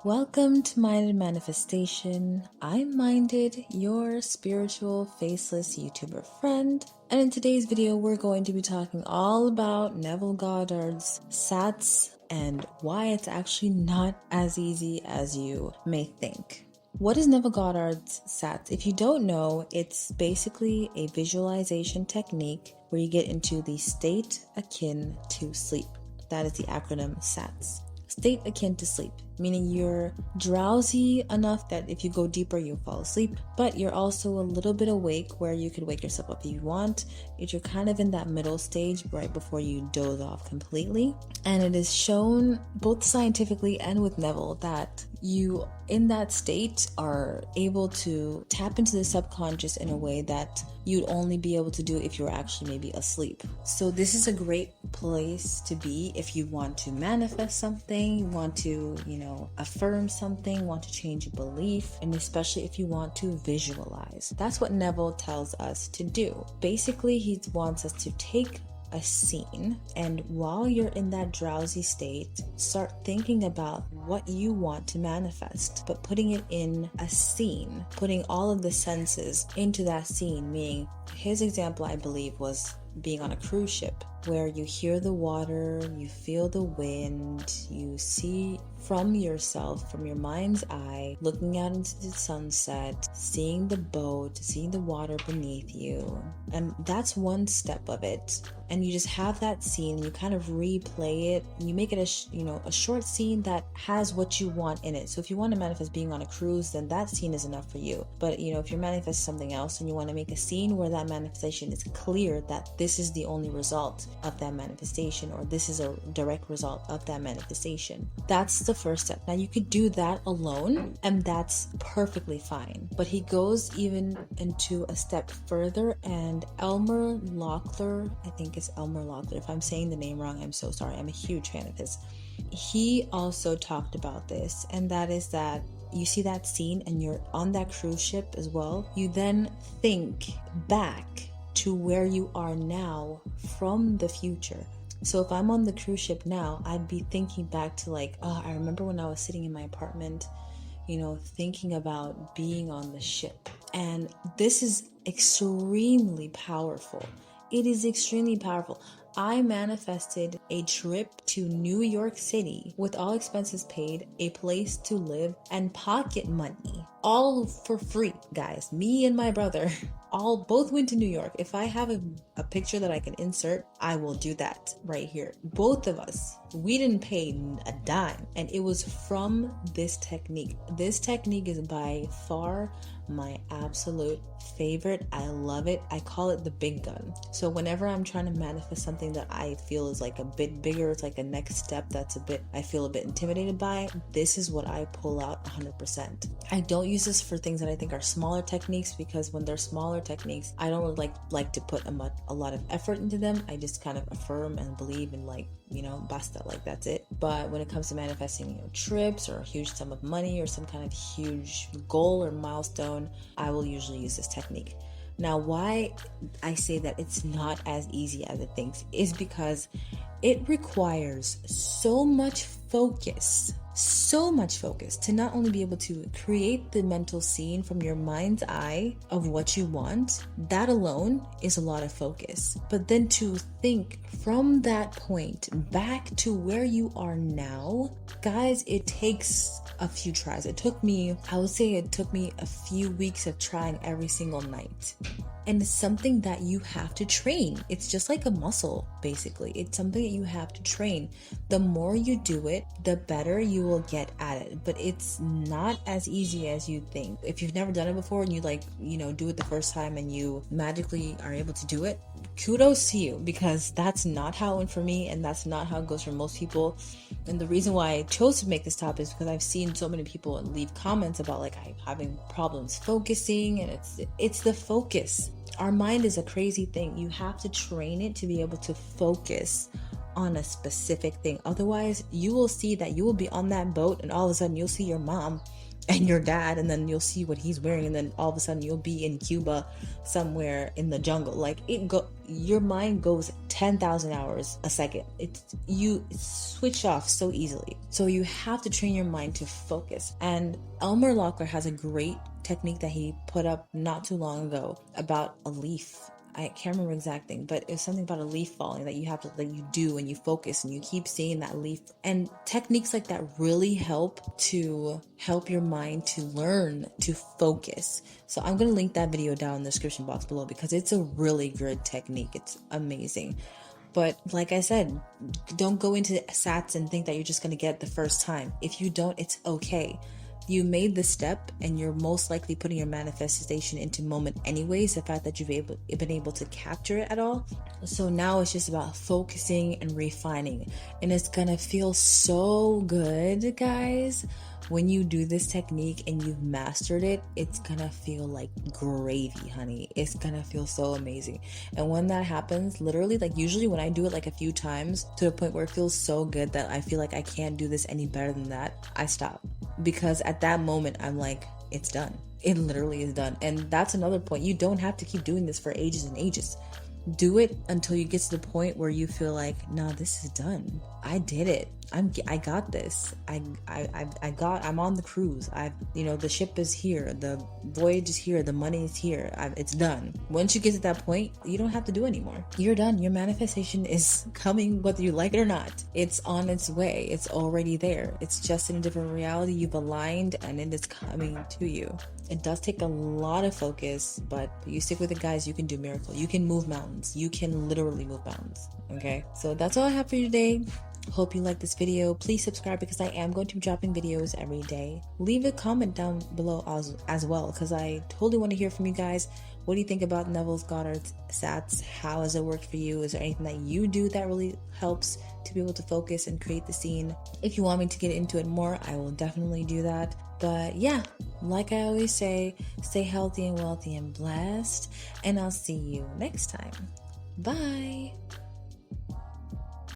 Welcome to Minded Manifestation. I'm Minded, your spiritual faceless YouTuber friend. And in today's video, we're going to be talking all about Neville Goddard's SATS and why it's actually not as easy as you may think. What is Neville Goddard's SATS? If you don't know, it's basically a visualization technique where you get into the state akin to sleep. That is the acronym SATS. State akin to sleep, meaning you're drowsy enough that if you go deeper, you'll fall asleep, but you're also a little bit awake where you could wake yourself up if you want. You're kind of in that middle stage right before you doze off completely. And it is shown both scientifically and with Neville that you in that state are able to tap into the subconscious in a way that you'd only be able to do if you're actually maybe asleep. So this is a great place to be if you want to manifest something, you want to, affirm something, want to change a belief, and especially if you want to visualize. That's what Neville tells us to do. Basically, he wants us to take a scene, and while you're in that drowsy state, start thinking about what you want to manifest, but putting it in a scene, putting all of the senses into that scene. Meaning, his example, I believe, was being on a cruise ship where you hear the water, you feel the wind, you see from yourself, from your mind's eye, looking out into the sunset, seeing the boat, seeing the water beneath you. And that's one step of it. And you just have that scene, you kind of replay it, and you make it a short scene that has what you want in it. So if you want to manifest being on a cruise, then that scene is enough for you. But if you manifest something else and you want to make a scene where that manifestation is clear that this is the only result of that manifestation, or this is a direct result of that manifestation, that's the first step. Now you could do that alone, and that's perfectly fine. But he goes even into a step further, and Elmer Locklear, I think it's Elmer Locklear. If I'm saying the name wrong, I'm so sorry. I'm a huge fan of his. He also talked about this, and that is that you see that scene and you're on that cruise ship as well. You then think back to where you are now from the future. So if I'm on the cruise ship now, I'd be thinking back to I remember when I was sitting in my apartment, thinking about being on the ship. And this is extremely powerful. It is extremely powerful. I manifested a trip to New York City with all expenses paid, a place to live, and pocket money. All for free, guys. Me and my brother both went to New York. If I have a picture that I can insert, I will do that right here. Both of us, we didn't pay a dime, and it was from this technique. This technique is by far my absolute favorite. I love it. I call it the big gun. So whenever I'm trying to manifest something that I feel is like a bit bigger, it's like a next step that's I feel a bit intimidated by, this is what I pull out 100%. I don't use this for things that I think are smaller techniques, because when they're smaller techniques, I don't really like to put a lot of effort into them. I just kind of affirm and believe and basta, that's it. But when it comes to manifesting trips or a huge sum of money or some kind of huge goal or milestone, I will usually use this technique. Now, why I say that it's not as easy as it thinks is because it requires so much focus to not only be able to create the mental scene from your mind's eye of what you want. That alone is a lot of focus. But then to think from that point back to where you are now, guys, it takes a few tries. I would say it took me a few weeks of trying every single night. And it's something that you have to train. It's just like a muscle, basically. It's something that you have to train. The more you do it, the better you will get at it. But it's not as easy as you think. If you've never done it before and you do it the first time and you magically are able to do it, kudos to you, because that's not how it went for me, and that's not how it goes for most people. And the reason why I chose to make this topic is because I've seen so many people leave comments about having problems focusing, and it's the focus. Our mind is a crazy thing. You have to train it to be able to focus on a specific thing. Otherwise, you will see that you will be on that boat and all of a sudden you'll see your mom and your dad, and then you'll see what he's wearing, and then all of a sudden you'll be in Cuba somewhere in the jungle. Like your mind goes 10,000 hours a second. You switch off so easily. So you have to train your mind to focus. And Elmer Locklear has a great technique that he put up not too long ago about a leaf. I can't remember exact thing, but it's something about a leaf falling that you do, and you focus and you keep seeing that leaf. And techniques like that really help your mind to learn to focus. So I'm going to link that video down in the description box below because it's a really good technique. It's amazing. But like I said, don't go into SATS and think that you're just going to get it the first time. If you don't, it's okay. You made the step, and you're most likely putting your manifestation into moment anyways, the fact that you've been able to capture it at all. So now it's just about focusing and refining, and it's gonna feel so good, guys. When you do this technique and you've mastered it, it's gonna feel like gravy, honey. It's gonna feel so amazing. And when that happens, literally, like usually when I do it like a few times to the point where it feels so good that I feel like I can't do this any better than that, I stop. Because at that moment, I'm like, it's done. It literally is done. And that's another point. You don't have to keep doing this for ages and ages. Do it until you get to the point where you feel like, no, this is done. I did it. I got this. I'm on the cruise. The ship is here. The voyage is here. The money is here. It's done. Once you get to that point, you don't have to do anymore. You're done. Your manifestation is coming whether you like it or not. It's on its way. It's already there. It's just in a different reality. You've aligned and it is coming to you. It does take a lot of focus, but you stick with it, guys. You can do miracles. You can move mountains. You can literally move mountains. Okay? So that's all I have for you today. Hope you like this video. Please subscribe because I am going to be dropping videos every day. Leave a comment down below as well, because I totally want to hear from you guys. What do you think about Neville Goddard SATS? How has it worked for you? Is there anything that you do that really helps to be able to focus and create the scene? If you want me to get into it more, I will definitely do that. But yeah, like I always say, stay healthy and wealthy and blessed, and I'll see you next time. Bye.